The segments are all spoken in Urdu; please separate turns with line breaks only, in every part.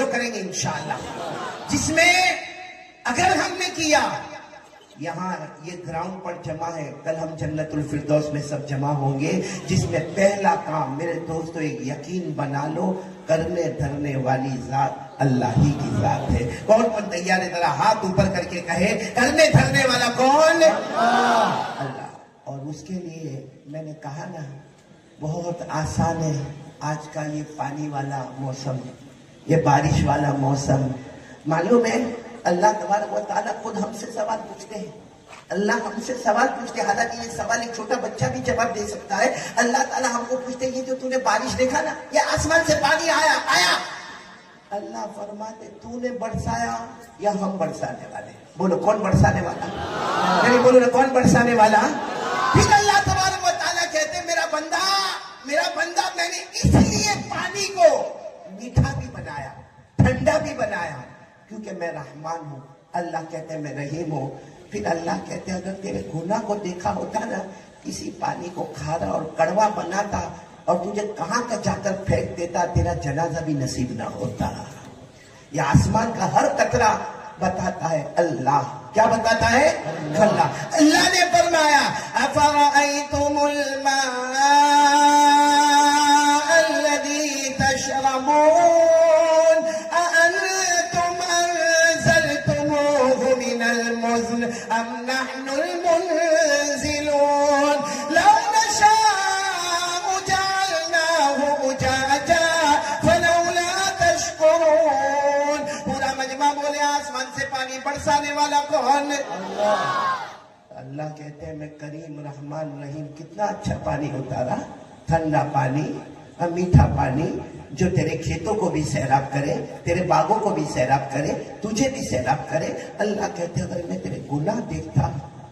بولو کریں گے انشاءاللہ، جس میں اگر ہم نے کیا، یہاں یہ گراؤنڈ پر جمع ہے، کل ہم جنت الفردوس میں سب جمع ہوں گے، جس میں پہلا کام میرے دوستو ایک یقین بنا لو، کرنے دھرنے والی ذات اللہ ہی کی ذات ہے۔ کون کون تیار ہے ذرا ہاتھ اوپر کر کے کہے کرنے دھرنے والا کون؟ اللہ۔ اور اس کے لیے میں نے کہا نا بہت آسان ہے، آج کا یہ پانی والا موسم، یہ بارش والا موسم، معلوم ہے اللہ تبارک و تعالیٰ خود ہم سے سوال پوچھتے ہیں، اللہ ہم سے سوال پوچھتے ہیں، حالانکہ یہ سوال ایک چھوٹا بچہ بھی جواب دے سکتا ہے۔ اللہ تعالیٰ ہم کو پوچھتے ہیں یہ جو تو نے بارش دیکھا نا، یہ آسمان سے پانی آیا، اللہ فرماتے تو نے برسایا یا ہم برسانے والے؟ بولو کون برسانے والا؟ یعنی بولو نا کون برسانے والا؟ پھر اللہ تبارک و تعالیٰ کہتے ہیں میرا بندہ میں نے اس لیے پانی کو میٹھا بھی بنایا، ٹھنڈا بھی بنایا، کیونکہ میں رحمان ہوں۔ اللہ کہتے ہیں میں رحیم ہوں۔ پھر اللہ کہتے ہیں اگر تیرے گناہ کو دیکھا ہوتا نا، کسی پانی کو کھارا اور کڑوا بناتا اور تجھے کہاں کا جا کر پھینک دیتا، تیرا جنازہ بھی نصیب نہ ہوتا۔ یہ آسمان کا ہر قطرہ بتاتا ہے اللہ، کیا بتاتا ہے؟ اللہ۔ اللہ نے فرمایا افرأیتم الماء الذی تشربون اانتم انزلتموه من المزن ام نحن المنزلون لو نشاء جعلناه اجاجا فلولا تشکرون۔ پورا مجمع بولے آسمان سے پانی برسانے والا کون؟ اللہ۔ اللہ کہتے ہیں میں کریم رحمان رحیم، کتنا اچھا پانی اتارا، ٹھنڈا پانی، میٹھا پانی، جو تیرے کھیتوں کو بھی سیراب کرے، تیرے باغوں کو بھی سیراب کرے، تجھے بھی سیراب کرے۔ اللہ کہتے ہیں اگر میں تیرے گناہ دیکھتا،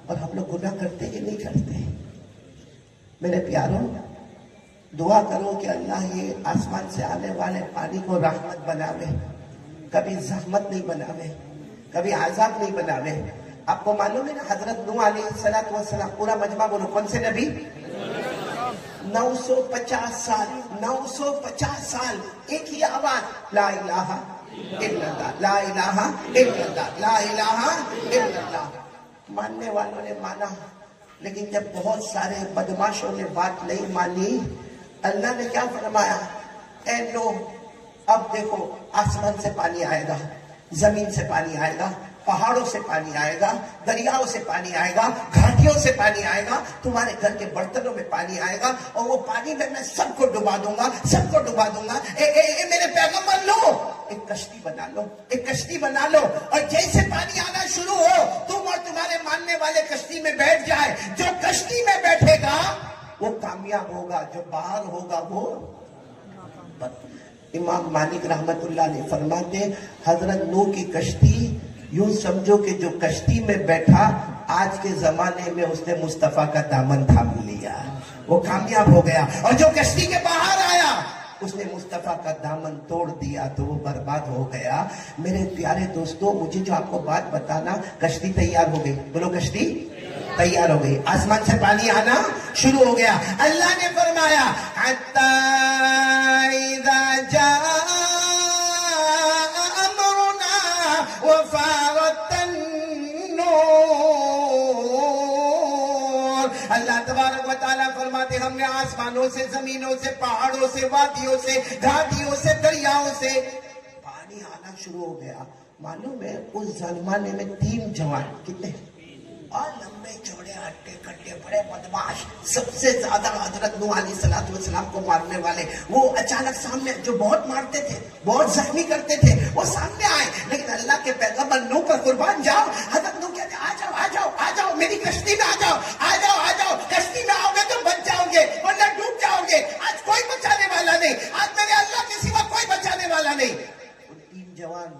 اور ہم لوگ گناہ کرتے کہ نہیں کرتے؟ میرے پیاروں دعا کرو کہ اللہ یہ آسمان سے آنے والے پانی کو رحمت بناوے، کبھی زحمت نہیں بناوے، کبھی عذاب نہیں بناوے۔ آپ کو معلوم ہے نا حضرت نوح علیہ السلام، پورا مجمع بولو کون سے نبی؟ 950 سال ایک ہی آواز، لا الہ الا اللہ، لا الہ الا اللہ، لا الہ الا اللہ۔ ماننے والوں نے مانا، لیکن جب بہت سارے بدماشوں نے بات نہیں مانی، اللہ نے کیا فرمایا؟ اے نوح اب دیکھو آسمان سے پانی آئے گا، زمین سے پانی آئے گا، پہاڑوں سے پانی آئے گا، دریاؤں سے پانی آئے گا، گھاٹیوں سے پانی آئے گا، تمہارے گھر کے برتنوں میں پانی آئے گا، اور وہ پانی میں سب کو ڈبا دوں گا، سب کو ڈبا دوں گا۔ میرے پیغمبر لو ایک کشتی بنا لو، ایک کشتی بنا لو، اور جیسے پانی آنا شروع ہو تم اور تمہارے ماننے والے کشتی میں بیٹھ جائے۔ جو کشتی میں بیٹھے گا وہ کامیاب ہوگا، جو باہر ہوگا وہ۔ امام مالک رحمت اللہ علیہ فرماتے حضرت نوح کی کشتی، یوں سمجھو کہ جو کشتی میں بیٹھا آج کے زمانے میں اس نے مصطفیٰ کا دامن تھام لیا، وہ کامیاب ہو گیا، اور جو کشتی کے باہر آیا اس نے مصطفیٰ کا دامن توڑ دیا تو وہ برباد ہو گیا۔ میرے پیارے دوستو مجھے جو آپ کو بات بتانا، کشتی تیار ہو گئی، بولو کشتی تیار ہو گئی، آسمان سے پانی آنا شروع ہو گیا۔ اللہ نے فرمایا حتی اذا جاء امرنا وفارت النور، اللہ تبارک و تعالیٰ فرماتے ہم نے آسمانوں سے، زمینوں سے، پہاڑوں سے، وادیوں سے، گھاٹیوں سے، دریاؤں سے پانی آنا شروع ہو گیا۔ معلوم ہے اس زمانے میں 3 جوان کتنے اور لمبے چوڑے ہٹے کٹے بڑے بدماش، سب سے زیادہ حضرت نوح علیہ السلام کو مارنے والے، وہ اچانک سامنے، جو بہت مارتے تھے، بہت زخمی کرتے تھے، وہ سامنے آئے، لیکن اللہ کے پیغمبر نوح پر قربان جاؤ، حضرت نوح کہتے آ جاؤ آ جاؤ آ جاؤ میری کشتی میں آ جاؤ آ جاؤ آ جاؤ، کشتی میں آؤ گے تو بچ جاؤ گے ورنہ ڈوب جاؤ گے، آج کوئی بچانے والا نہیں، آج میرے اللہ کے سوا کوئی بچانے والا نہیں۔ وہ 3 جوان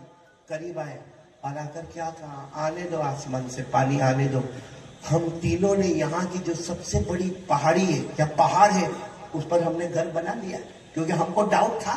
قریب آئے اور آ کر کیا کہا؟ آنے دو آسمان سے پانی آنے دو۔ ہم تینوں نے یہاں کی جو سب سے بڑی پہاڑی ہے یا پہاڑ ہے اس پر ہم نے گھر بنا لیا، کیونکہ ہم کو ڈاؤٹ تھا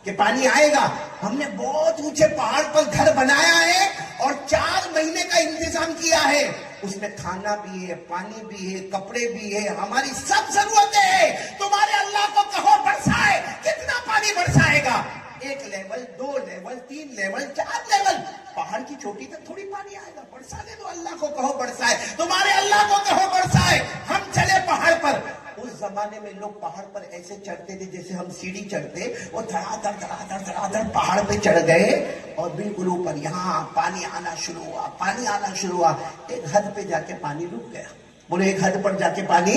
کہ پانی آئے گا۔ ہم نے بہت اونچے پہاڑ پر گھر بنایا ہے اور 4 مہینے کا انتظام کیا ہے، اس میں کھانا بھی ہے، پانی بھی ہے، کپڑے بھی ہے، ہماری سب ضرورتیں ہیں۔ تمہارے اللہ کو کہو برسائے، کتنا پانی برسائے گا؟ 1 لیول 2 لیول 3 لیول 4 لیول. پہاڑ کی چوٹی تک تھوڑی پانی آئے گا. برسانے دو, اللہ کو کہو برسائے, تمہارے اللہ کو کہو برسائے. ہم چلے پہاڑ پر. اس زمانے میں لوگ پہاڑ پر ایسے چڑھتے تھے جیسے ہم سیڑھی چڑھتے. وہ دھڑا دھڑ پہاڑ پہ چڑھ گئے اور بالکل اوپر یہاں پانی آنا شروع ہوا, پانی آنا شروع ہوا. ایک حد پہ جا کے پانی رک گیا. بولے ایک حد پر جا کے پانی.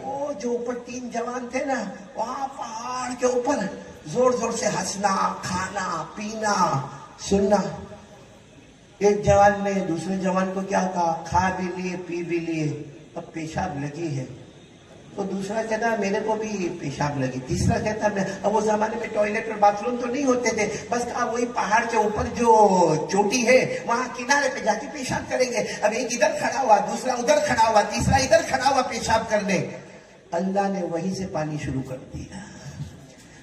وہ جو اوپر 3 جوان تھے نا, وہاں پہاڑ کے اوپر زور زور سے ہنسنا, کھانا پینا, سننا. ایک جوان نے دوسرے جوان کو کیا کہا, کھا بھی لیے پی بھی لیے, اب پیشاب لگی ہے. تو دوسرا کہتا میرے کو بھی پیشاب لگی. تیسرا کہتا اب وہ زمانے میں ٹوائلٹ اور باتھ روم تو نہیں ہوتے تھے, بس کہا وہی پہاڑ کے اوپر جو چوٹی ہے وہاں کنارے پہ جا کے پیشاب کریں گے. اب ایک ادھر کھڑا ہوا, دوسرا ادھر کھڑا ہوا, تیسرا ادھر کھڑا ہوا پیشاب کرنے. اللہ نے وہیں سے پانی شروع کر دیا,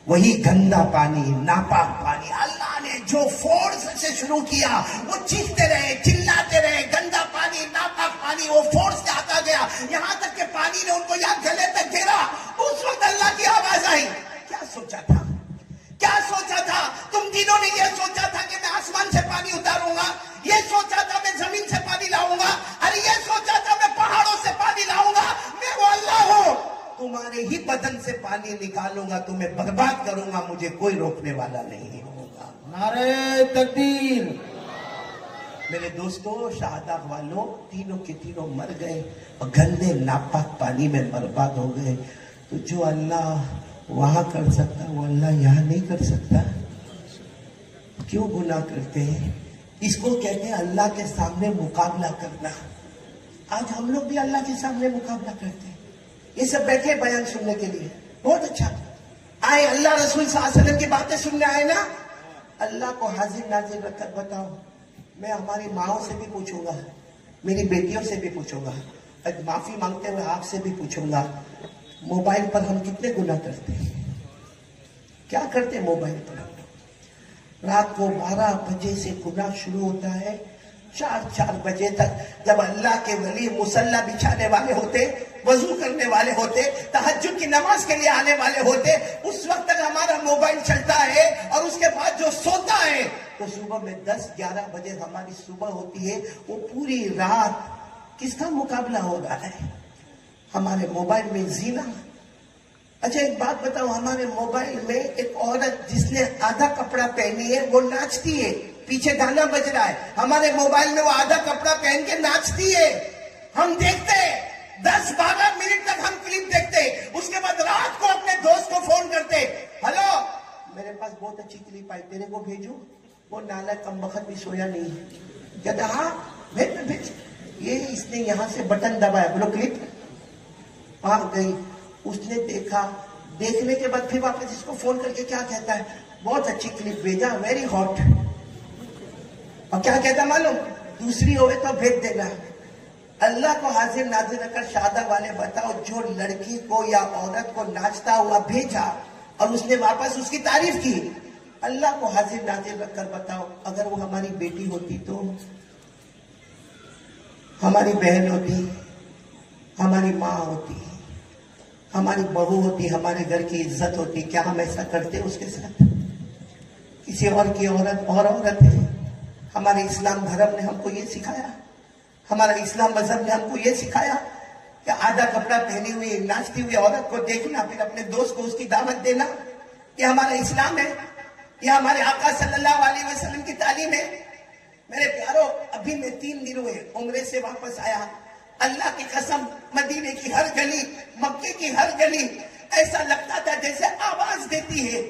وہی گندا پانی, ناپاک پانی. اللہ نے جو فورس سے شروع کیا وہ چیختے رہے, چلاتے رہے, گندا پانی, ناپاک پانی, وہ فورس سے آتا گیا یہاں تک کہ پانی نے ان کو یہاں گلے تک گھیرا. اس وقت اللہ کی آواز آئی. کیا سوچا تھا, کیا سوچا تھا تم تینوں نے؟ یہ سوچا تھا کہ میں آسمان سے پانی اتاروں گا, یہ سوچا تھا میں زمین سے پانی لاؤں گا, ارے یہ سوچا تھا میں پہاڑوں سے پانی لاؤں گا. میں وہ اللہ ہوں, تمہارے ہی بدن سے پانی نکالوں گا, تمہیں برباد کروں گا, مجھے کوئی روکنے والا نہیں ہوگا.
نعرہ تکبیر.
میرے دوستو, شہادہ والوں, تینوں کے تینوں مر گئے اور گندے ناپاک پانی میں برباد ہو گئے. تو جو اللہ وہاں کر سکتا وہ اللہ یہاں نہیں کر سکتا. کیوں گناہ کرتے ہیں؟ اس کو کہتے ہیں اللہ کے سامنے مقابلہ کرنا. آج ہم لوگ بھی اللہ کے سامنے مقابلہ کرتے ہیں. یہ سب بیٹھے بیان سننے کے لیے, بہت اچھا. آئے اللہ رسول صلی اللہ علیہ وسلم کی باتیں سننے آئے نا. اللہ کو حاضر ناظر رکھ کر بتاؤ, میں ہماری ماؤں سے بھی پوچھوں گا, میری بیٹیوں سے بھی پوچھوں گا, معافی مانگتے ہوئے آپ سے بھی پوچھوں گا, موبائل پر ہم کتنے گناہ کرتے ہیں؟ کیا کرتے ہیں موبائل پر ہم لوگ؟ رات کو 12 بجے سے گناہ شروع ہوتا ہے, 4 بجے تک. جب اللہ کے ولی مصلی بچھانے والے ہوتے, وضو کرنے والے ہوتے, تہجد کی نماز کے لیے آنے والے ہوتے, اس وقت تک ہمارا موبائل چلتا ہے. اور اس کے بعد جو سوتا ہے تو صبح میں 10-11 بجے ہماری صبح ہوتی ہے. وہ پوری رات کس کا مقابلہ ہو رہا ہے؟ ہمارے موبائل میں زینا. اچھا ایک بات بتاؤ, ہمارے موبائل میں ایک عورت جس نے آدھا کپڑا پہنی ہے وہ ناچتی ہے, پیچھے گانا بج رہا ہے, ہمارے موبائل میں وہ آدھا کپڑا پہن کے ناچتی ہے. ہم دیکھتے 10-12 منٹ تک ہم کلپ دیکھتے, اس کے بعد رات کو اپنے دوست کو فون کرتے, ہلو میرے پاس بہت اچھی کلپ آئی, تیرے کو بھیجوں. وہ نالا کم وقت بھی سویا نہیں, کہتا ہاں بھیج. یہ اس نے یہاں سے بٹن دبایا, بولو کلپ آ گئی. اس نے دیکھا, دیکھنے کے بعد پھر واپس اس کو فون کر کے کیا کہتا ہے, بہت اچھی کلپ بھیجا, ویری ہاٹ. اور کیا کہتا معلوم, دوسری ہوئے تو بھیج دینا. اللہ کو حاضر ناظر رکھ کر شہادہ والے بتاؤ, جو لڑکی کو یا عورت کو ناچتا ہوا بھیجا اور اس نے واپس اس کی تعریف کی, اللہ کو حاضر ناظر رکھ کر بتاؤ اگر وہ ہماری بیٹی ہوتی تو, ہماری بہن ہوتی, ہماری ماں ہوتی, ہماری بہو ہوتی, ہمارے گھر کی عزت ہوتی, کیا ہم ایسا کرتے اس کے ساتھ؟ کسی اور کی عورت اور عورت ہے. ہمارے اسلام دھرم نے ہم کو یہ سکھایا, ہمارا اسلام مذہب نے ہم کو یہ سکھایا کہ آدھا کپڑا پہنی ہوئی ناچتی ہوئی عورت کو دیکھنا, پھر اپنے دوست کو اس کی دعوت دینا, یہ ہمارا اسلام ہے, یہ ہمارے آقا صلی اللہ علیہ وسلم کی تعلیم ہے. میرے پیارو, ابھی میں 3 دن ہوئے عمرے سے واپس آیا. اللہ کی قسم, مدینے کی ہر گلی, مکے کی ہر گلی ایسا لگتا تھا جیسے آواز دیتی ہے.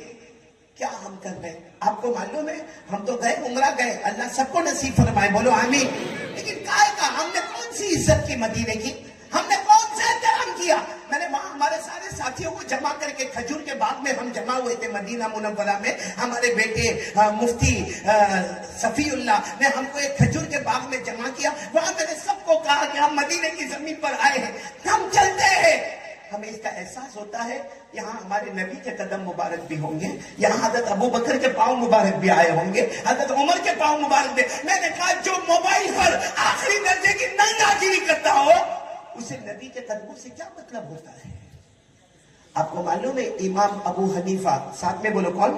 کیا ہم کر رہے ہیں آپ کو معلوم ہے؟ ہم تو گئے, عمرہ گئے, اللہ سب کو نصیب فرمائے, بولو آمین. لیکن کائے کا ہم نے کون سی عزت کی مدینے کی, ہم نے کون سا احترام کیا؟ میں نے وہاں ہمارے سارے ساتھیوں کو جمع کر کے, کھجور کے باغ میں ہم جمع ہوئے تھے مدینہ منورہ میں. ہمارے بیٹے مفتی صفی اللہ نے ہم کو ایک کھجور کے باغ میں جمع کیا. وہاں میں نے سب کو کہا کہ ہم مدینے کی زمین پر آئے ہیں, ہم چلتے ہیں. ہمیں اس کا احساس ہوتا ہے یہاں ہمارے نبی کے قدم مبارک بھی ہوں گے, یہاں حضرت ابو بکر کے پاؤں مبارک بھی آئے ہوں گے, حضرت عمر کے پاؤں مبارک بھی. میں نے کہا جو موبائل پر آخری درجے کی ننگا گیری کرتا ہو اسے نبی کے قدموں سے کیا مطلب ہوتا ہے؟ آپ کو معلوم ہے امام ابو حنیفہ, ساتھ میں بولو کون,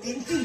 3-3,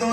2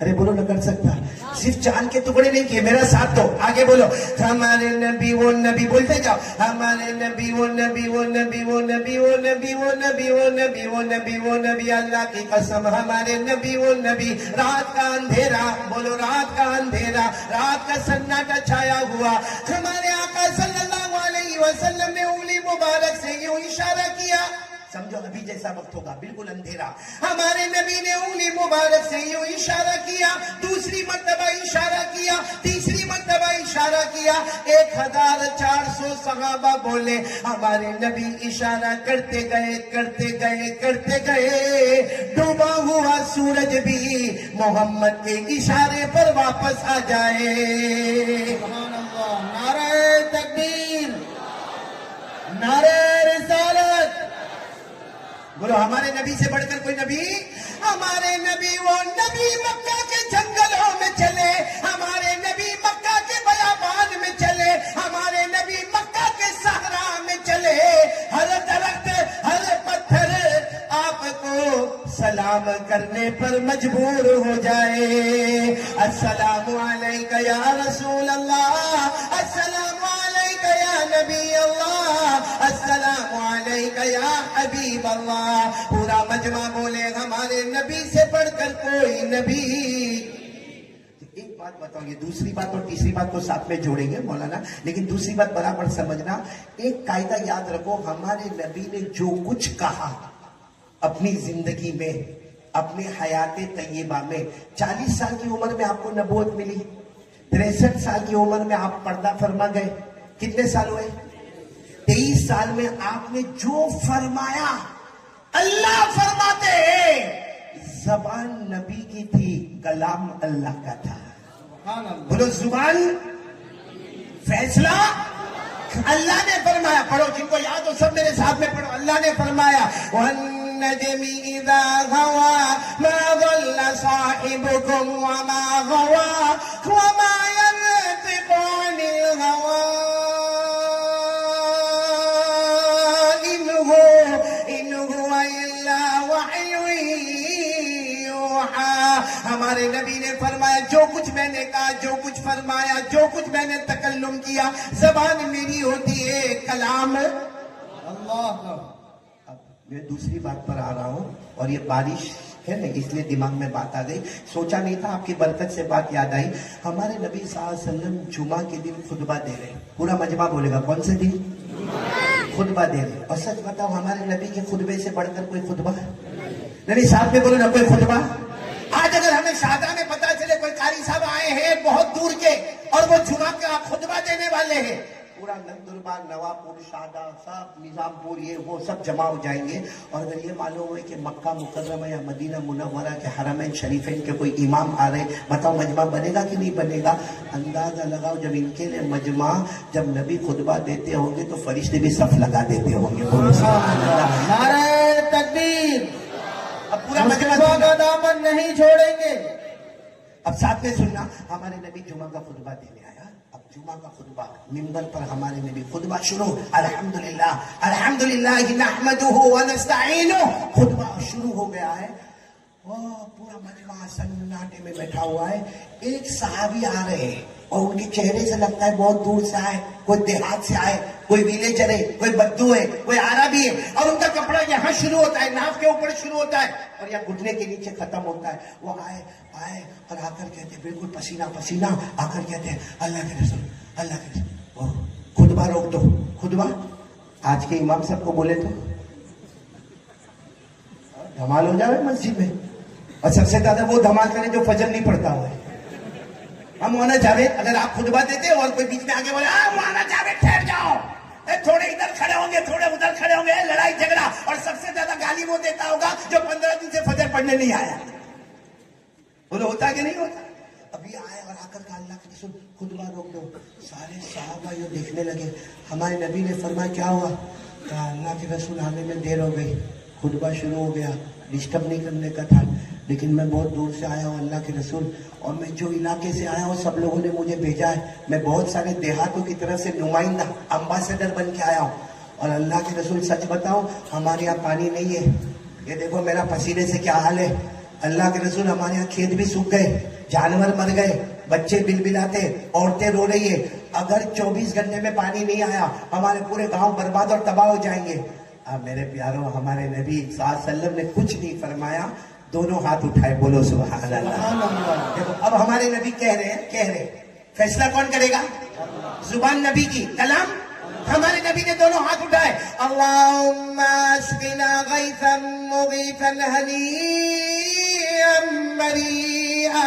ارے بولو نہ کر سکتا. صرف چاند کے ٹکڑے نہیں کیے, میرا ساتھ دو, آگے بولو. ہمارے نبی وہ نبی, بولتے جاؤ. ہمارے نبی وہ نبی وہ نبی وہ نبی وہ نبی وہ نبی وہ نبی وہ نبی وہ نبی, اللہ کی قسم ہمارے نبی وہ نبی. رات کا اندھیرا, بولو رات کا اندھیرا, رات کا سناٹا چھایا ہوا, ہمارے آقا صلی اللہ علیہ وسلم نے انگلی مبارک سے یوں اشارہ کیا, سمجھو ابھی جیسا وقت ہوگا بالکل اندھیرا. ہمارے نبی نے انگلی مبارک سے یوں اشارہ کیا, دوسری مرتبہ اشارہ کیا, تیسری مرتبہ اشارہ کیا. 1400 صحابہ بولے, ہمارے نبی اشارہ کرتے گئے کرتے گئے کرتے گئے, ڈوبا ہوا سورج بھی محمد کے اشارے پر واپس آ جائے.
سبحان اللہ. نعرہ تکبیر, نعرہ رسالت.
بولو ہمارے نبی سے بڑھ کر کوئی نبی. ہمارے نبی وہ نبی مکہ کے جنگلوں میں چلے, ہمارے نبی مکہ کے بیابان میں چلے, ہمارے نبی مکہ کے صحرا میں چلے. ہر درخت ہر پتھر آپ کو سلام کرنے پر مجبور ہو جائے. السلام علیکہ یا رسول اللہ, السلام علیکہ یا نبی اللہ, السلام علیکہ یا حبیب اللہ. پورا مجمع بولے ہمارے نبی سے بڑھ کر کوئی نبی. ایک بات بتاؤ, یہ دوسری بات اور تیسری بات کو ساتھ میں جوڑیں گے مولانا, لیکن دوسری بات برابر سمجھنا. ایک قاعدہ یاد رکھو, ہمارے نبی نے جو کچھ کہا اپنی زندگی میں, اپنے حیات طیبہ میں, 40 سال کی عمر میں آپ کو نبوت ملی, 63 سال کی عمر میں آپ پردہ فرما گئے, کتنے سال ہوئے؟ 23 سال میں آپ نے جو فرمایا, اللہ فرماتے ہیں زبان نبی کی تھی, کلام اللہ کا تھا.
سبحان اللہ.
بولو زبان, فیصلہ اللہ نے فرمایا. پڑھو, جن کو یاد ہو سب میرے ساتھ میں پڑھو. اللہ نے فرمایا وَالنَّجْمِ إِذَا هَوَىٰ مَا ضَلَّ صَاحِبُكُمْ وَمَا غَوَىٰ وَمَا يَنطِقُ عَنِ الْهَوَىٰ إِنْ هُوَ إِلَّا وَحْيٌ يُوحَىٰ. ہمارے نبی نے فرمایا جو کچھ میں نے کہا, جو کچھ فرمایا, جو کچھ میں نے تکلم کیا, زبان میری ہوتی ہے, کلام
اللہ کا.
اب میں دوسری بات پر آ رہا ہوں, اور یہ بارش ہے نا اس لیے دماغ میں بات آ گئی. سوچا نہیں تھا, آپ کی برکت سے بات یاد آئی. ہمارے نبی صلی اللہ علیہ وسلم جمعہ کے دن خطبہ دے رہے, پورا مجمع بولے گا کون سے دن؟ خطبہ دے رہے. اور سچ بتاؤ, ہمارے نبی کے خطبے سے بڑھ کر کوئی خطبہ نہیں, ساتھ میں بولو نا کوئی خطبہ. آج اگر ہمیں شادہ میں پتا چلے کوئی قاری صاحب آئے ہیں بہت دور کے, اور وہ جمعہ کا خطبہ دینے والے ہیں, پورا نندربار, نواپور, شادہ, سب نظام پور, یہ وہ سب جمع ہو جائیں گے. اور اگر یہ معلوم ہوئے کہ مکہ مکرمہ یا مدینہ منورہ کے حرمین شریفین کے کوئی امام آ رہے, بتاؤ مجمع بنے گا کہ نہیں بنے گا؟ اندازہ لگاؤ, جب ان کے لیے مجمع, جب نبی خطبہ دیتے ہوں گے تو فرشتے بھی صف لگا دیتے ہوں گے.
نعرہ تکبیر.
اب پورا مجمع
مصطفیٰ کا دامن نہیں چھوڑیں گے.
اب ساتھ میں سننا, ہمارے نبی جمعہ کا خطبہ دینے آیا. اب جمعہ کا خطبہ, منبر پر ہمارے نبی خطبہ شروع, الحمدللہ الحمدللہ نحمدہ ونستعینہ, خطبہ شروع ہو گیا ہے. پورا مجمع سناٹے میں بیٹھا ہوا ہے. ایک صحابی آ رہے ہیں, اور ان کے چہرے سے لگتا ہے بہت دور سے آئے, کوئی دیہات سے آئے, کوئی ویلیجر ہے, کوئی بدو ہے, کوئی عربی ہے, اور ان کا کپڑا یہاں شروع ہوتا ہے, ناف کے اوپر شروع ہوتا ہے, اور یہاں گھٹنے کے نیچے ختم ہوتا ہے. وہ آئے اور آ کر کہتے ہیں بالکل پسینہ پسینہ, آ کر کہتے ہیں اللہ کے رسول, اللہ کے رسول. خطبہ روک دو. خطبہ آج کے امام صاحب کو بولے تو دھمال ہو جائے مسجد میں, اور سب سے زیادہ وہ دھمال کرے جو فجر نہیں پڑتا ہوا ہے. ہم مولانا جاوید, اگر آپ خطبہ دیتے اور کوئی بیچ میں آگے بولے مولانا جاوید ٹھہر جاؤ, تھوڑے ادھر کھڑے ہوں گے, تھوڑے ادھر کھڑے ہوں گے, لڑائی جھگڑا. اور سب سے زیادہ گالی وہ دیتا ہوگا جو 15 دن سے فجر پڑھنے نہیں آیا. بولو ہوتا کہ نہیں ہوتا؟ ابھی آئے اور آ کر کہا اللہ کے رسول خطبہ روک دو. سارے صحابہ یہ دیکھنے لگے. ہمارے نبی نے فرمایا کیا ہوا؟ کہا اللہ کے رسول آنے میں دیر ہو گئی, خطبہ شروع ہو گیا, ڈسٹرب نہیں کرنے کا تھا, لیکن میں بہت دور سے آیا ہوں اللہ کے رسول, اور میں جو علاقے سے آیا ہوں سب لوگوں نے مجھے بھیجا ہے. میں بہت سارے دیہاتوں کی طرف سے نمائندہ امباسڈر بن کے آیا ہوں, اور اللہ کے رسول سچ بتاؤں ہمارے یہاں پانی نہیں ہے. یہ دیکھو میرا پسینے سے کیا حال ہے, اللہ کے رسول ہمارے یہاں کھیت بھی سوکھ گئے, جانور مر گئے, بچے بلبلاتے, عورتیں رو رہی ہے. اگر 24 گھنٹے میں پانی نہیں آیا ہمارے پورے گاؤں برباد اور تباہ ہو جائیں گے. اب میرے پیاروں, ہمارے نبی صلی اللہ علیہ وسلم نے کچھ نہیں فرمایا, دونوں ہاتھ اٹھائے, بولو سبحان اللہ.
سبحان اللہ.
دیکھو اب ہمارے نبی کہہ رہے ہیں, فیصلہ کون کرے گا؟ زبان نبی کی, کلام. ہمارے نبی نے دونوں ہاتھ اٹھائے, اللہم اسقنا غیثا مغیثا ہنیئا مریئا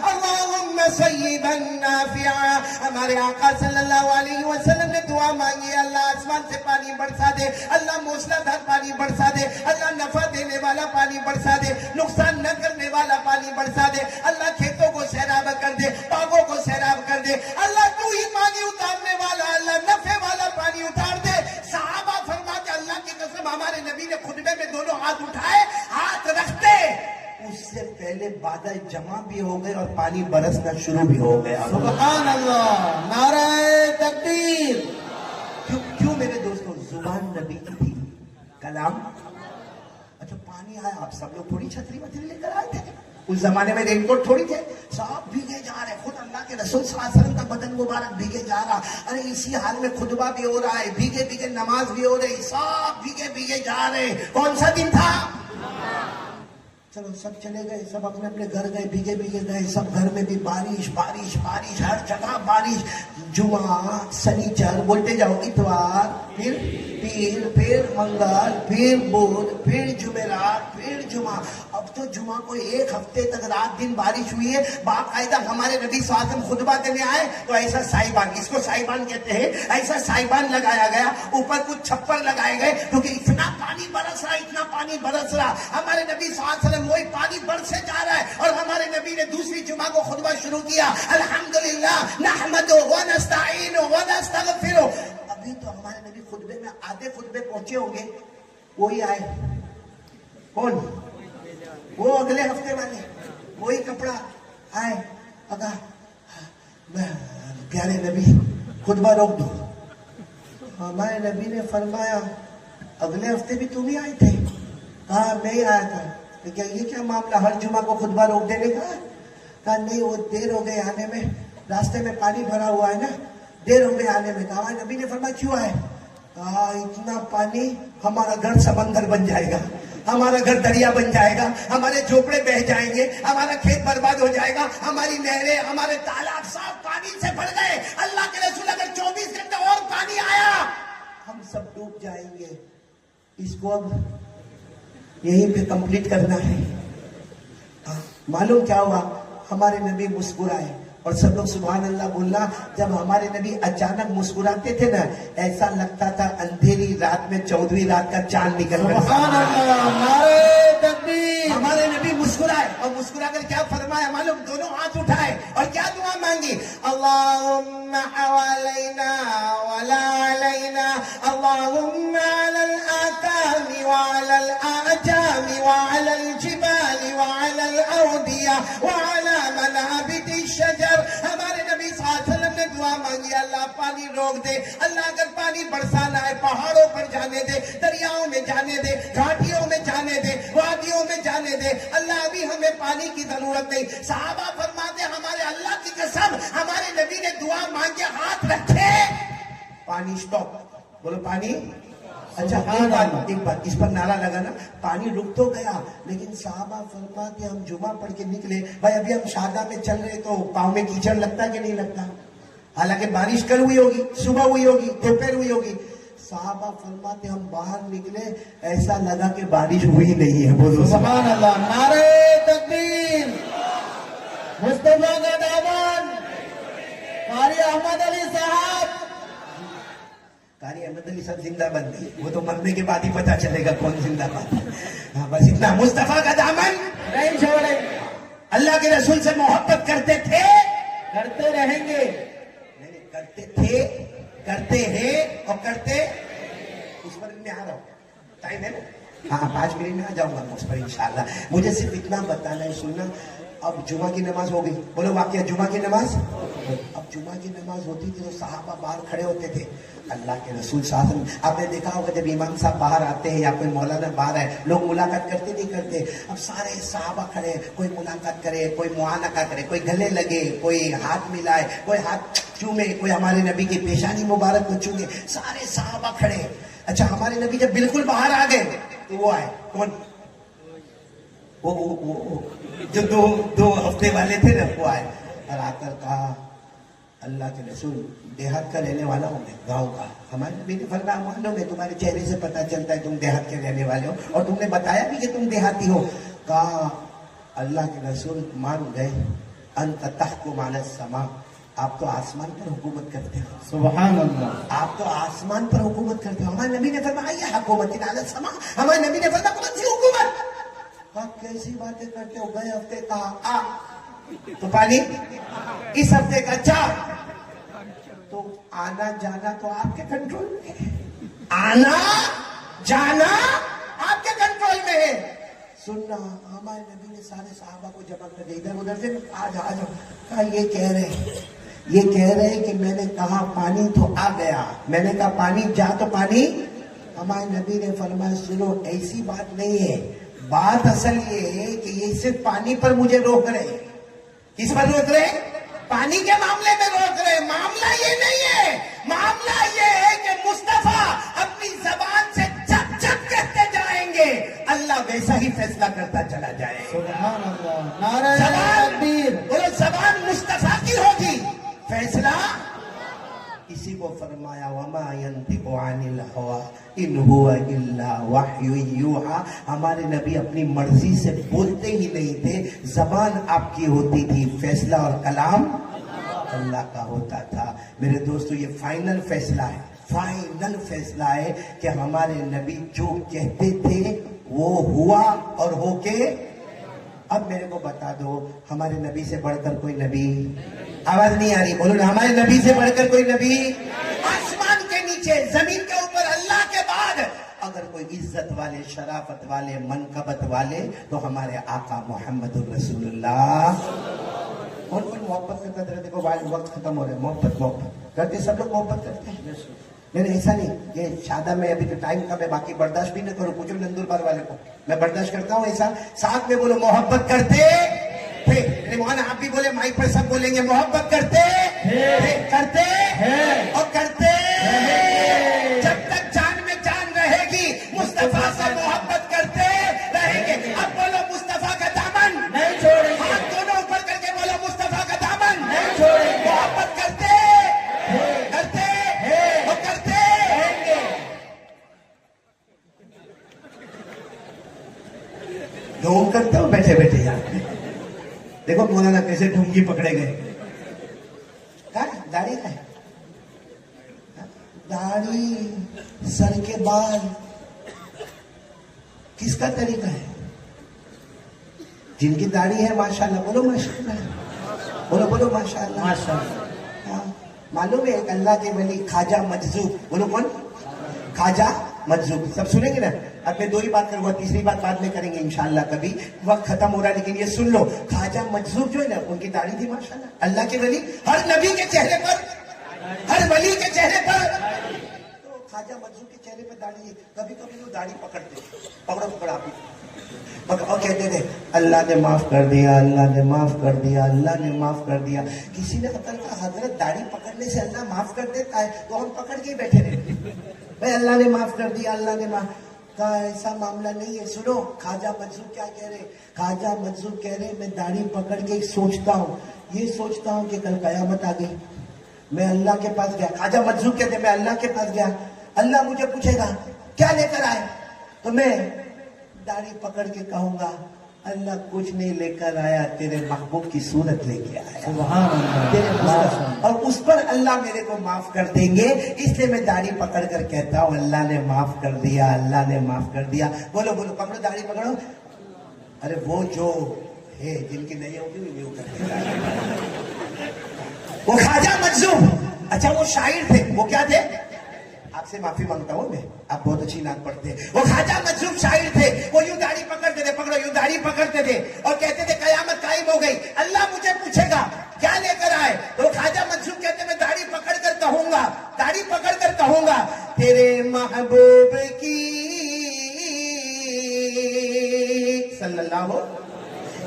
اللہم صیبا نافعا. ہمارے آقا صلی اللہ علیہ وسلم نے دعا مانگی, اللہ آسمان سے پانی برسا دے, اللہ موسلا دھار پانی برسا دے, اللہ نفع دینے والا پانی برسا دے, نقصان نہ کرنے والا پانی برسا دے, اللہ کھیتوں کو سیراب کر دے, باغوں کو سیراب کر دے, اللہ تو ہی پانی اتارنے والا, اللہ نفع والا پانی اتار دے. صحابہ فرماتے اللہ کی قسم ہمارے نبی نے خطبے میں دونوں ہاتھ اٹھائے, ہاتھ رکھتے اس سے پہلے بادل جمع بھی ہو گئے اور پانی برسنا شروع بھی ہو گیا.
سبحان اللہ. نعرہ تکبیر.
کیوں میرے دوستوں؟ زبان نبی کی تھی, کلام. اچھا پانی آیا, آپ سب لوگ تھوڑی چھتری وتری لے کر آئے تھے, اس زمانے میں رین کوٹ تھوڑی تھے, صاحب بھیگے جا رہے, خود اللہ کے رسول صلی اللہ علیہ وسلم کا بدن مبارک بھیگے جا رہا. ارے اسی حال میں خطبہ بھی ہو رہا ہے, بھیگے بھیگے نماز بھی ہو رہی, سب بھیگے بھیگے جا رہے. کون سا دن تھا؟ چلو سب چلے گئے, سب اپنے اپنے گھر گئے, بھیگے بھیگے گئے, سب گھر میں بھی بارش بارش بارش, ہر جگہ بارش. جمعہ, سنیچر, بولتے جاؤ, اتوار, پھر پیر, پھر منگل, پھر بدھ, پھر جمعرات, پھر جمعہ. اب تو جمعہ کو ایک ہفتے تک رات دن بارش ہوئی ہے. باقاعدہ ہمارے نبی صلی اللہ علیہ وسلم خطبہ دینے آئے تو ایسا سائبان, اس کو سائبان کہتے ہیں, ایسا سائبان لگایا گیا, اوپر کچھ چھپر لگائے گئے کیونکہ اتنا پانی برس رہا, اتنا پانی برس رہا. ہمارے نبی صلی اللہ علیہ وسلم وہی پانی برسے جا رہا ہے اور ہمارے نبی نے دوسری جمعہ کو خطبہ شروع کیا, الحمدللہ نحمدہ ونستعینہ ونستغفرہ. ابھی تو ہمارے نبی خطبے میں آدھے خطبے پہنچے ہوں گے, وہی آئے. کون؟ وہ اگلے ہفتے والے, وہی کپڑا آئے. پیارے نبی خطبہ روک دو. ہمارے نبی نے فرمایا اگلے ہفتے بھی تم ہی آئے تھے؟ کہا میں ہی آیا تھا. کیا یہ کیا معاملہ, ہر جمعہ کو خطبہ روک دینے کا؟ کہا نہیں, وہ دیر ہو گئے آنے میں, راستے میں پانی بھرا ہوا ہے نا, دیر ہو گئے آنے میں. کہا نبی نے فرمایا کیوں آئے؟ کہا اتنا پانی ہمارا گھر سمندر بن جائے گا, ہمارا گھر دریا بن جائے گا, ہمارے جھوپڑے بہ جائیں گے, ہمارا کھیت برباد ہو جائے گا, ہماری نہریں, ہمارے تالاب سب پانی سے بھر گئے. اللہ کے رسول اگر 24 گھنٹے اور پانی آیا ہم سب ڈوب جائیں گے. اس کو اب یہیں پہ کمپلیٹ کرنا ہے. معلوم کیا ہوا, ہمارے نبی مسکرائے اور سب لوگ سبحان اللہ بولنا. جب ہمارے نبی اچانک مسکراتے تھے نا, ایسا لگتا تھا اندھیری رات میں 14ویں رات کا چاند نکل کر.
سبحان اللہ. نعرہ تکبیر.
ہمارے نبی مسکرائے اور مسکرا کر کیا فرمایا معلوم؟ دونوں ہاتھ اٹھائے اور کیا دعا مانگی؟ اللہم حوالینا ولا علینا, اللہم علی الآکام وعلی الآجام وعلی الجبال وعلی الأودیہ وعلی منابت الشجر. ہمارے نبی صلی اللہ علیہ وسلم نے دعا مانگی, اللہ پانی روک دے, اللہ اگر پانی برسانا ہے پہاڑوں پر جانے دے, دریاؤں میں جانے دے, گھاٹیوں میں جانے دے, وادیوں میں جانے دے, اللہ ابھی ہمیں پانی کی ضرورت نہیں. صحابہ فرماتے ہمارے اللہ کی قسم ہمارے نبی نے دعا مانگے, ہاتھ رکھے, پانی سٹاپ. بولو پانی. اچھا ایک بات اس پر نعرہ لگانا, پانی رک تو گیا لیکن صحابہ فرماتے ہم جمعہ پڑھ کے نکلے, بھائی ابھی ہم شارجہ میں چل رہے تو پاؤں میں کیچڑ لگتا کہ نہیں لگتا؟ حالانکہ بارش کل ہوئی ہوگی, صبح ہوئی ہوگی, دوپہر ہوئی ہوگی. صحابہ فرماتے ہم باہر نکلے, ایسا لگا کہ بارش ہوئی نہیں ہے. بولو
سبحان اللہ. نعرہ تکبیر. مصطفیٰ کا دامن, قاری احمد علی صاحب.
قاری احمد علی صاحب زندہ بن گئی, وہ تو مرنے کے بعد ہی پتا چلے گا کون زندہ بن. ہاں بس اتنا, مصطفیٰ کا دامن
نہیں چھوڑیں,
اللہ کے رسول سے محبت کرتے تھے,
کرتے رہیں گے.
نہیں کرتے تھے, کرتے ہیں اور کرتے. اس پر میں آ رہا ہوں, ٹائم ہے نا, ہاں 5 منٹ میں آ جاؤں گا اس پر انشاءاللہ. مجھے صرف اتنا بتانا ہے, سننا. اب جمعہ کی نماز ہو گئی, بولو واقعہ جمعہ کی نماز. اب اب جمعہ کی نماز ہوتی تھی تو صحابہ باہر کھڑے ہوتے تھے. اللہ کے رسول صلی اللہ علیہ وسلم, آپ نے دیکھا ہوگا جب امام صاحب باہر آتے ہیں یا کوئی مولانا باہر ہے, لوگ ملاقات کرتے نہیں کرتے. اب سارے صحابہ کھڑے, کوئی ملاقات کرے, کوئی معانقہ کرے, کوئی گلے لگے, کوئی ہاتھ ملائے, کوئی ہاتھ چومے, کوئی ہمارے نبی کی پیشانی مبارک کو چومے. سارے صحابہ کھڑے. اچھا ہمارے نبی جب بالکل باہر آ گئے تو وہ آئے, کون, وہ جو دو ہفتے والے تھے نا, وہ آئے اور آ کر کہا اللہ کے رسول دیہات کا رہنے والا ہوں میں, گاؤں کا. ہمارے نبی نے فرمایا معلوم ہے, تمہارے چہرے سے پتا چلتا ہے تم دیہات کے رہنے والے ہو, اور تم نے بتایا بھی کہ تم دیہاتی ہو. کہا اللہ کے رسول مان گئے, انت تحکم علی السماء, آپ تو آسمان پر حکومت کرتے ہو.
سبحان اللہ.
آپ تو آسمان پر حکومت کرتے ہو. ہمارے نبی نے فرمایا یہ حکومت علی السماء. ہمارے نبی نے فرمایا کون سی حکومت؟ آپ کیسی باتیں کرتے ہو, گئے ہفتے کہا تو پانی, اس ہفتے کا چار, تو آنا جانا تو آپ کے کنٹرول میں ہے. آنا جانا آپ کے کنٹرول میں ہے. سننا, ہمارے نبی نے سارے صحابہ کو جمع کر دیا, ادھر ادھر سے آ جاؤ. کہا یہ کہہ رہے ہیں کہ میں نے کہا پانی تو آ گیا, میں نے کہا پانی جا تو پانی. ہمارے نبی نے فرمایا سنو, ایسی بات نہیں ہے, بات اصل یہ ہے کہ یہ صرف پانی پر مجھے روک رہے. کس پر روک رہے؟ پانی کے معاملے میں روک رہے. معاملہ یہ نہیں ہے, معاملہ یہ ہے کہ مصطفیٰ اپنی زبان سے چپ چپ کہتے جائیں گے, اللہ ویسا ہی فیصلہ کرتا چلا جائے.
سبحان اللہ. نعرہ
زبان,
تکبیر.
بولو زبان مصطفیٰ کی ہوگی, فیصلہ کسی کو فرمایا وما ينطق عن الهوى ان هو الا وحی یوحى. ہمارے نبی اپنی مرضی سے بولتے ہی نہیں تھے, زبان آپ کی ہوتی تھی, فیصلہ اور کلام اللہ کا ہوتا تھا. میرے دوستو یہ فائنل فیصلہ ہے, فائنل فیصلہ ہے کہ ہمارے نبی جو کہتے تھے وہ ہوا اور ہو کے. اب میرے کو بتا دو ہمارے نبی سے بڑھ کر کوئی نبی, آواز نہیں آ رہی, بولو نا, ہمارے نبی سے بڑھ کر کوئی نبی, آسمان کے نیچے زمین کے اوپر اللہ کے بعد اگر کوئی عزت والے, شرافت والے, منقبت والے تو ہمارے آقا محمد الرسول اللہ. کون کون محبت کرتا ہے؟ دیکھو وقت ختم ہو رہا ہے. محبت کرتے, سب لوگ محبت کرتے ہیں. نہیں ایسا نہیں, یہ شادہ میں ابھی تو ٹائم کم ہے, باقی برداشت بھی نہ کرو. پوچھو نندوربار والے کو, میں برداشت کرتا ہوں ایسا. ساتھ میں بولو محبت کرتے تھے. مولانا آپ بھی بولے, مائک پر سب بولیں گے محبت کرتے کرتے اور کرتے. جب تک جان میں جان رہے گی مصطفیٰ سے محبت کرتے رہیں گے. اب بولو مصطفیٰ کا دامن
نہیں چھوڑیں گے.
ہاتھ دونوں اوپر کر کے بولو مصطفیٰ کا دامن
نہیں چھوڑیں گے.
محبت کرتے کرتے اور کرتے
رہیں گے.
ڈھونگ کرتے ہو بیٹھے بیٹھے یار. دیکھو مولانا کیسے ڈھونگی پکڑے گئے. داڑھی کا ہے, داڑھی, سر کے بال, کس کا طریقہ ہے؟ جن کی داڑھی ہے ماشاءاللہ بولو ماشاءاللہ, بولو ماشاءاللہ.
ماشاءاللہ.
معلوم ہے ایک اللہ کے ولی خواجہ مجذوب, بولو کون؟ خواجہ مجذوب. سب سنیں گے نا. اب میں دو ہی بات کروں گا, تیسری بات بعد میں کریں گے انشاءاللہ کبھی, وقت ختم ہو رہا ہے. لیکن یہ سن لو, خواجہ مجذوب جو ہے نا, ان کی داڑھی تھی ماشاءاللہ. اللہ کے ولی, ہر نبی کے چہرے پر, ہر ولی کے چہرے پر, تو خواجہ مجذوب کے چہرے پر داڑھی ہے. کبھی کبھی وہ داڑھی پکڑتے, پکڑو آپ اور کہتے تھے اللہ نے معاف کر دیا, اللہ نے معاف کر دیا, اللہ نے معاف کر دیا. کسی نے قتل کا حضرت داڑھی پکڑنے سے اللہ معاف کر دیتا ہے, تو ہم پکڑ کے بیٹھے رہتے بھائی اللہ نے معاف کر دیا, اللہ نے معاف. کہا ایسا معاملہ نہیں ہے. سنو خواجہ مجذوب کیا کہہ رہے, خواجہ مجذوب کہہ رہے میں داڑھی پکڑ کے سوچتا ہوں, یہ سوچتا ہوں کہ کل قیامت آ گئی, میں اللہ کے پاس گیا. خواجہ مجذوب کہتے میں اللہ کے پاس گیا, اللہ مجھے پوچھے گا کیا لے کر آئے, تو میں داڑھی پکڑ کے کہوں گا اللہ کچھ نہیں لے کر آیا, تیرے محبوب کی صورت لے کے آیا.
سبحان اللہ.
اور اس پر اللہ میرے کو معاف کر دیں گے, اس لیے میں داڑھی پکڑ کر کہتا ہوں اللہ نے معاف کر دیا, اللہ نے معاف کر دیا. بولو پکڑو داڑھی پکڑو. ارے وہ جو ہے جن کی نہیں ہوگی وہ کرتے, وہ خواجہ مجذوب. اچھا وہ شاعر تھے, وہ کیا تھے؟ آپ سے معافی مانگتا ہوں میں، آپ بہت اچھی نعت پڑھتے ہیں. وہ خواجہ مجذوب شاعر تھے، وہ یوں داڑھی پکڑتے تھے، پکڑو یوں داڑھی پکڑتے تھے اور کہتے تھے قیامت قائم ہو گئی، اللہ مجھے پوچھے گا کیا لے کر آئے. تو خواجہ مجذوب کہتے میں داڑھی پکڑ کر کہوں گا، داڑھی پکڑ کر کہوں گا تیرے محبوب کی صلی اللہ ہو،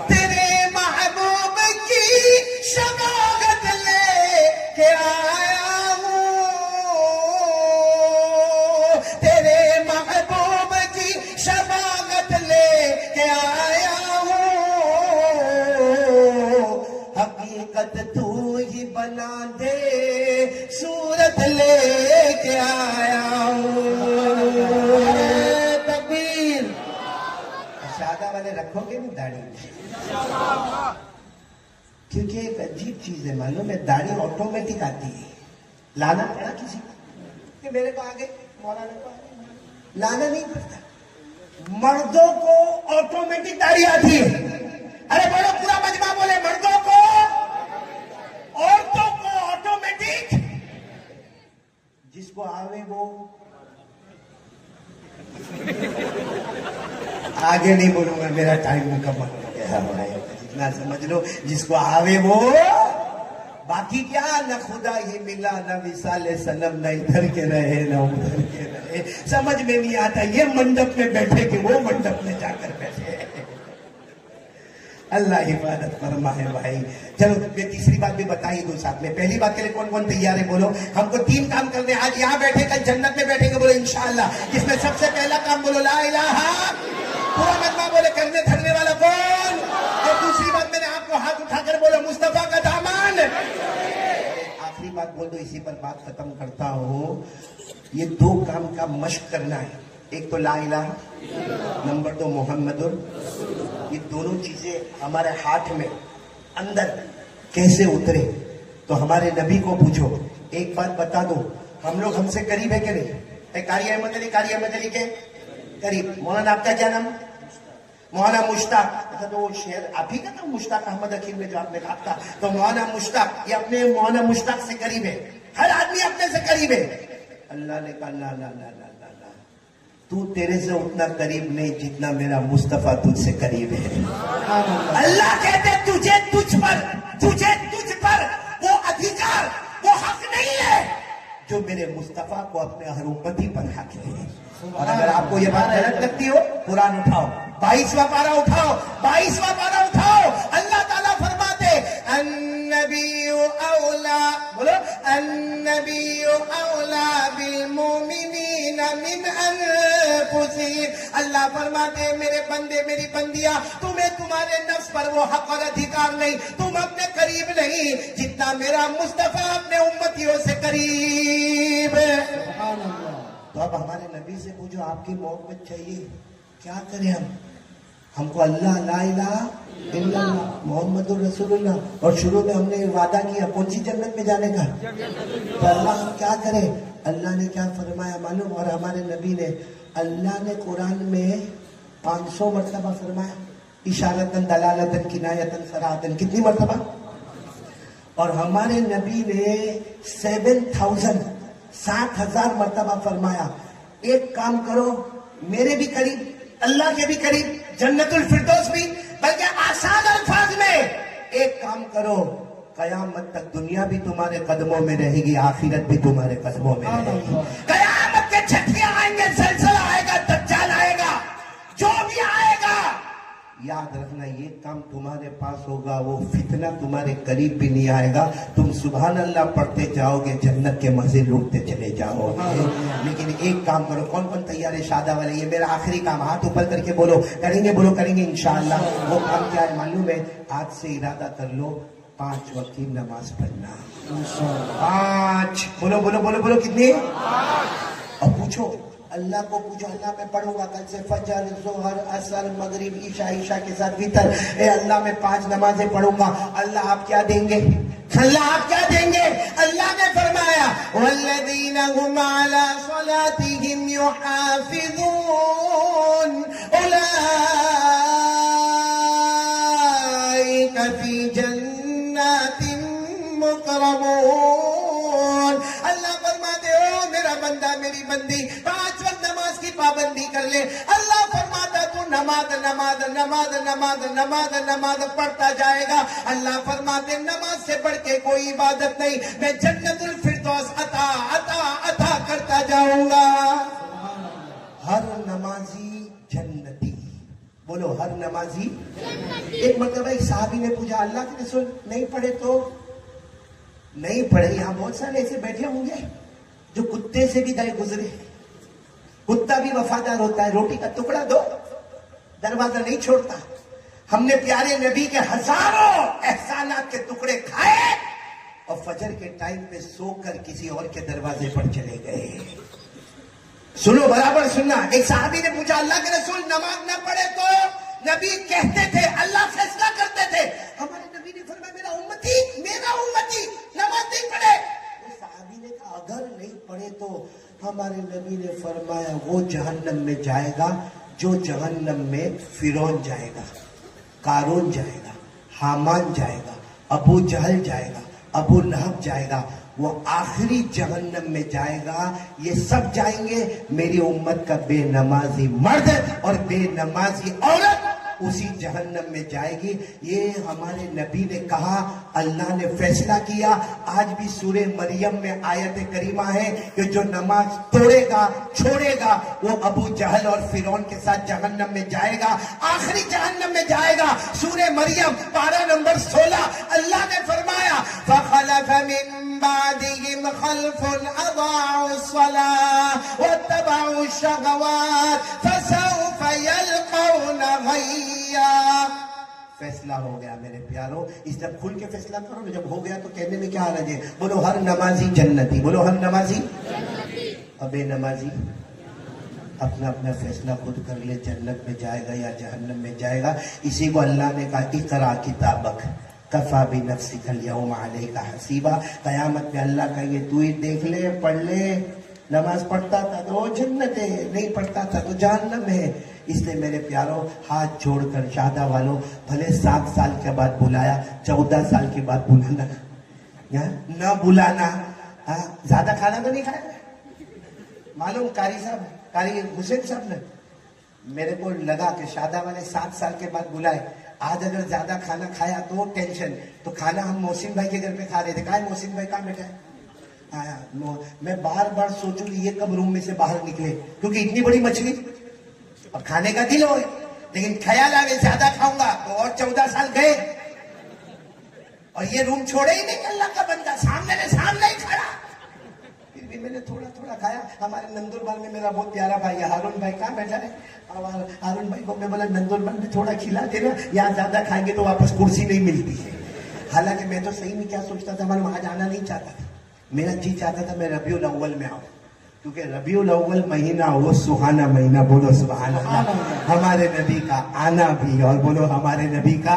تیرے محبوب کی شفاعت لے کے آیا ہوں، تیرے محبوب کی شفاعت لے کے آیا ہوں، حقیقت تو ہی بنا دے صورت لے کے آیا ہوں. تکبیر. شادہ والے رکھو گے نا داڑھی، کیونکہ ایک عجیب چیز ہے معلوم ہے، داڑھی آٹومیٹک آتی ہے. لانا پڑا کسی کو کہ میرے کو آگے مولانا کو آگے، لانا نہیں پڑتا. مردوں کو آٹومیٹک داڑھی آتی ہے. ارے بولو پورا مجمع بولے مردوں کو، عورتوں کو آٹومیٹک. جس کو آوے وہ آگے نہیں بولوں گا، میرا ٹائم مکمل ہو گیا. جتنا سمجھ لو جس کو آوے وہ، باقی کیا نہ خدا ہی ملا نہ وصال صنم، نہ ادھر کے رہے نہ ادھر کے رہے. سمجھ میں نہیں آتا یہ منڈپ میں بیٹھے کہ وہ منڈپ میں جا کر بیٹھے. اللہ حفاظت فرمائے بھائی. چلو میں تیسری بات بھی بتائی دوں ساتھ میں. پہلی بات کے لیے کون کون تیار ہے بولو. ہم کو 3 کام کرنے، آج یہاں بیٹھے کل جنت میں بیٹھیں گے بولو انشاءاللہ. جس میں سب سے پہلا کام بولو لا الہ، پورا مجمع بولے کرنے دھرنے والا کون. اور دوسری بات میں نے آپ کو ہاتھ اٹھا کر بولو مصطفیٰ کا دامن. آخری بات بول دو، اسی پر بات ختم کرتا ہوں. یہ 2 کام کا مشق کرنا ہے. ایک تو لا الہ، نمبر 2 محمد. یہ دونوں چیزیں ہمارے ہاتھ میں اندر کیسے اترے تو ہمارے نبی کو پوچھو. ایک بات بتا دو، ہم لوگ ہم سے قریب ہے کہ نہیں؟ قاری احمد علی کے قریب. مولانا آپ کا کیا نام؟ مولانا مشتاق. اچھا تو وہ شعر آپ ہی کا تھا مشتاق احمد حکیم میں جو آپ نے کہا تھا، تو مولانا مشتاق یہ اپنے مولانا مشتاق سے قریب ہے. ہر آدمی اپنے سے قریب ہے. اللہ نے کہا لا لا لا لا لا، تو تیرے سے اتنا قریب نہیں جتنا میرا مصطفیٰ تجھ سے قریب ہے. اللہ کہتے تجھے تجھ پر وہ ادھیکار، وہ حق نہیں ہے جو میرے مصطفیٰ کو اپنے ہر امتی پر حق ہے. اور اگر آپ کو یہ بات غلط لگتی ہو، قرآن اٹھاؤ، 22واں پارہ اٹھاؤ، 22واں پارہ اٹھاؤ. اللہ تعالیٰ فرماتے النبی اولا، بولو النبی اولا بالمومنین من انفسہم. اللہ فرماتے میرے بندے میری بندیاں، تمہیں تمہارے نفس پر وہ حق اور ادھیکار نہیں، تم اپنے قریب نہیں جتنا میرا مصطفیٰ اپنے امتیوں سے قریب ہے. تو اب ہمارے نبی سے پوچھو آپ کی محبت چاہیے کیا کریں ہم کو اللہ لا الہ الا اللہ محمد الرسول اللہ. اور شروع میں ہم نے وعدہ کیا کون سی جنت میں جانے کا، تو اللہ ہم کیا کریں. اللہ نے کیا فرمایا معلوم؟ اور ہمارے نبی نے، اللہ نے قرآن میں 500 مرتبہ فرمایا اشارتاً دلالتاً کنایتاً صراحتاً. کتنی مرتبہ؟ اور ہمارے نبی نے 7,000 مرتبہ فرمایا ایک کام کرو میرے بھی قریب، اللہ کے بھی قریب، جنت الفردوس بھی، بلکہ آسان الفاظ میں ایک کام کرو قیامت تک دنیا بھی تمہارے قدموں میں رہے گی، آخرت بھی تمہارے قدموں میں رہے گی. قیامت کے چھٹیاں آئیں گے، زلزلہ آئے گا، دجال آئے گا، جو بھی آئے گا یاد رکھنا یہ کام تمہارے پاس ہوگا، وہ فتنہ تمہارے قریب بھی نہیں آئے گا. تم سبحان اللہ پڑھتے جاؤ گے، جنت کے مزے لوٹتے چلے جاؤ گے. لیکن ایک کام کرو. کون کون تیار ہے شادہ والے؟ یہ میرا آخری کام، ہاتھ اوپر کر کے بولو کریں گے، بولو کریں گے انشاءاللہ. وہ کام کیا ہے معلوم ہے؟ آج سے ارادہ کر لو 5 وقت کی نماز پڑھنا. 5 بولو بولو بولو بولو کتنی؟ اور پوچھو اللہ کو، پوچھو اللہ میں پڑھوں گا کل سے فجر ظہر عصر مغرب عشاء کے ساتھ وتر. اے اللہ میں 5 نمازیں پڑھوں گا، اللہ آپ کیا دیں گے؟ اللہ آپ کیا دیں گے؟ اللہ نے فرمایا والذین هم علی صلاتهم یحافظون اولئک فی جنات مکرمون. اللہ فرماتے ہو میرا بندہ میری بندی 5 وقت نماز کی پابندی کر لے. اللہ فرماتا تو نماز نماز نماز نماز نماز نماز پڑھتا جائے گا. اللہ فرماتے نماز سے بڑھ کے کوئی عبادت نہیں, میں جنت الفردوس عطا عطا عطا کرتا جاؤں گا. ہر نمازی جنتی. بولو ہر نمازی. ایک مرتبہ ایک صحابی نے پوچھا اللہ کے رسول نہیں پڑھے تو؟ نہیں پڑھے. یہاں بہت سارے ایسے بیٹھے ہوں گے جو کتے سے بھی گئے گزرے. کتا بھی وفادار ہوتا ہے, روٹی کا ٹکڑا دو دروازہ نہیں چھوڑتا. ہم نے پیارے نبی کے ہزاروں احسانات کے ٹکڑے کھائے اور فجر کے ٹائم پہ سو کر کسی اور کے دروازے پر چلے گئے. سنو برابر سننا. ایک صحابی نے پوچھا اللہ کے رسول نماز نہ پڑھے تو؟ نبی کہتے تھے, اللہ فیصلہ کرتے تھے. ہمارے نبی نے فرمایا میرا امتی نماز نہیں پڑھے. اس صحابی نے کہا اگر نہیں پڑھے تو؟ ہمارے نبی نے فرمایا وہ جہنم میں جائے گا جو جہنم میں فرعون جائے گا, قارون جائے گا, حامان جائے گا, ابو جہل جائے گا, ابو لہب جائے گا. وہ آخری جہنم میں جائے گا. یہ سب جائیں گے, میری امت کا بے نمازی مرد اور بے نمازی عورت اسی جہنم میں جائے گی. یہ ہمارے نبی نے کہا, اللہ نے فیصلہ کیا. آج بھی سورہ مریم میں آیت کریمہ ہے کہ جو نماز توڑے گا چھوڑے گا وہ ابو جہل اور فرعون کے ساتھ جہنم میں جائے گا, آخری جہنم میں جائے گا. سورہ مریم پارہ نمبر 16 اللہ نے فرمایا فَخَلَفَ مِن بَعْدِهِمْ خَلْفٌ أَضَاعُوا الصَّلَاةَ وَاتَّبَعُوا الشَّهَوَاتِ فَسَوْفَ يَلْقَوْنَ غَيًّا. فیصلہ ہو گیا میرے پیارو. اس جب کھل کے فیصلہ کرو نا, جب ہو گیا تو کہنے میں کیا حرج ہے. بولو ہر نمازی جنتی. بولو ہر نمازی جنتی. اور بے نمازی اپنا اپنا فیصلہ خود کر لے, جنت میں جائے گا یا جہنم میں جائے گا. اسی کو اللہ نے کہا اقرا کتابک کفا بنفسک الیوم علیک حسیبا. قیامت میں اللہ کہیں گے تو ہی دیکھ لے, پڑھ لے. نماز پڑھتا تھا تو جنت ہے, نہیں پڑھتا تھا تو جہنم ہے. اس لیے میرے پیاروں ہاتھ جوڑ کر شادہ والوں, بھلے 7 سال کے بعد بلایا, 14 سال کے بعد بلانا نہ بلانا. زیادہ کھانا تو نہیں کھایا. معلوم قاری صاحب, قاری حسین صاحب نے میرے کو لگا کہ شادہ والے 7 سال کے بعد بلائے. آج اگر زیادہ کھانا کھایا تو ٹینشن. تو کھانا ہم محسن بھائی کے گھر پہ کھا رہے تھے. کہا محسن بھائی کہاں بیٹھا ہے؟ میں بار بار سوچوں کہ یہ کب روم میں سے باہر نکلے, کیونکہ اتنی بڑی مچھلی اور کھانے کا دل ہو, لیکن خیال آئے زیادہ کھاؤں گا تو اور 14 سال گئے اور یہ روم چھوڑے ہی نہیں. اللہ کا بندہ سامنے ہی کھڑا. پھر بھی میں نے تھوڑا تھوڑا کھایا. ہمارے نندربار میں میرا بہت پیارا بھائی ہے ہارون بھائی, کہاں بیٹھا ہے؟ ہارون بھائی کو میں بولا نندربار میں تھوڑا کھلا دینا, یہاں زیادہ کھائیں گے تو واپس کرسی نہیں ملتی ہے. حالانکہ میں تو صحیح میں کیا سوچتا تھا, میں وہاں جانا نہیں چاہتا تھا. میرا جی چاہتا تھا میں ربیع الاول میں آؤں, کیونکہ ربیع الاول مہینہ وہ سہانا مہینہ. بولو سبحان اللہ. ہمارے نبی کا آنا بھی, اور بولو ہمارے نبی کا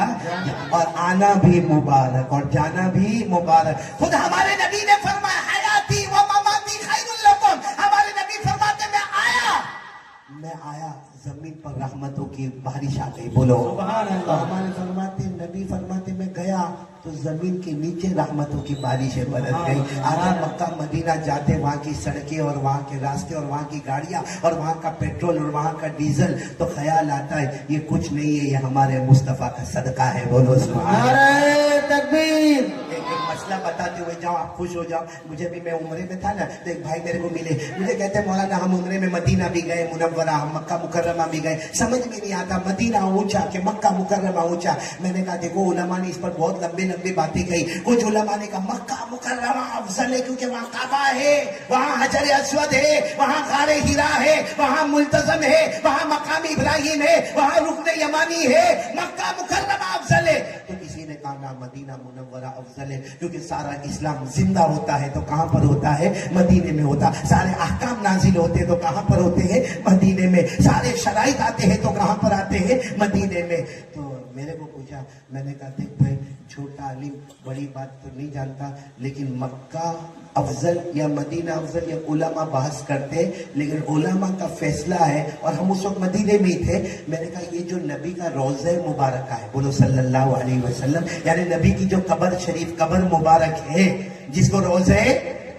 اور آنا بھی مبارک اور جانا بھی مبارک. خود ہمارے نبی نے فرمایا حیاتی و مماتی خیر لکم. ہمارے نبی فرماتے میں آیا زمین پر رحمتوں کی بارش آ گئی. بولو
سبحان اللہ.
ہمارے فرماتے نبی فرماتے میں گیا تو زمین کے نیچے رحمتوں کی بارشیں برس گئی. آج مکہ مدینہ جاتے, وہاں کی سڑکیں اور وہاں کے راستے اور وہاں کی گاڑیاں اور وہاں کا پیٹرول اور وہاں کا ڈیزل, تو خیال آتا ہے یہ کچھ نہیں ہے, یہ ہمارے مصطفیٰ کا صدقہ ہے. بولو سبحان اللہ.
نعرہ تکبیر.
ایک مسئلہ بتاتے ہوئے جاؤ, آپ خوش ہو جاؤ. مجھے بھی, میں عمرے میں تھا نا, تو ایک بھائی میرے کو ملے, مجھے کہتے ہیں مولانا ہم عمرے میں مدینہ بھی گئے, منورہ, ہم مکہ مکرمہ بھی گئے, سمجھ میں نہیں آتا مدینہ اونچا کہ مکہ مکرمہ اونچا. میں نے کہا دیکھو علماء نے اس پر بہت لمبی باتیں کہی. کچھ علماء نے کہا مکہ مکرمہ افضل ہے کیونکہ وہاں کعبہ ہے, وہاں حجر اسود ہے, وہاں غار ہرا ہے, وہاں ملتزم ہے, وہاں مقام ابراہیم ہے, وہاں رکن یمانی ہے. مکہ مکرمہ افضل ہے. تو کسی نے کہا نا مدینہ منورہ افضل ہے کیونکہ سارا اسلام زندہ ہوتا ہے تو کہاں پر ہوتا ہے؟ مدینے میں ہوتا. سارے احکام نازل ہوتے تو کہاں پر ہوتے ہیں؟ مدینے میں. سارے شرائط آتے ہیں تو کہاں پر آتے ہیں؟ مدینے میں. تو میرے کو پوچھا, میں نے کہا دیکھ بھائی چھوٹا عالم بڑی بات تو نہیں جانتا, لیکن مکہ افضل یا مدینہ افضل یا علماء بحث کرتے, لیکن علماء کا فیصلہ ہے اور ہم اس وقت مدینے میں ہی تھے. میں نے کہا یہ جو نبی کا روضہ مبارکہ ہے, بولو صلی اللہ علیہ وسلم, یعنی نبی کی جو قبر شریف قبر مبارک ہے جس کو روضہ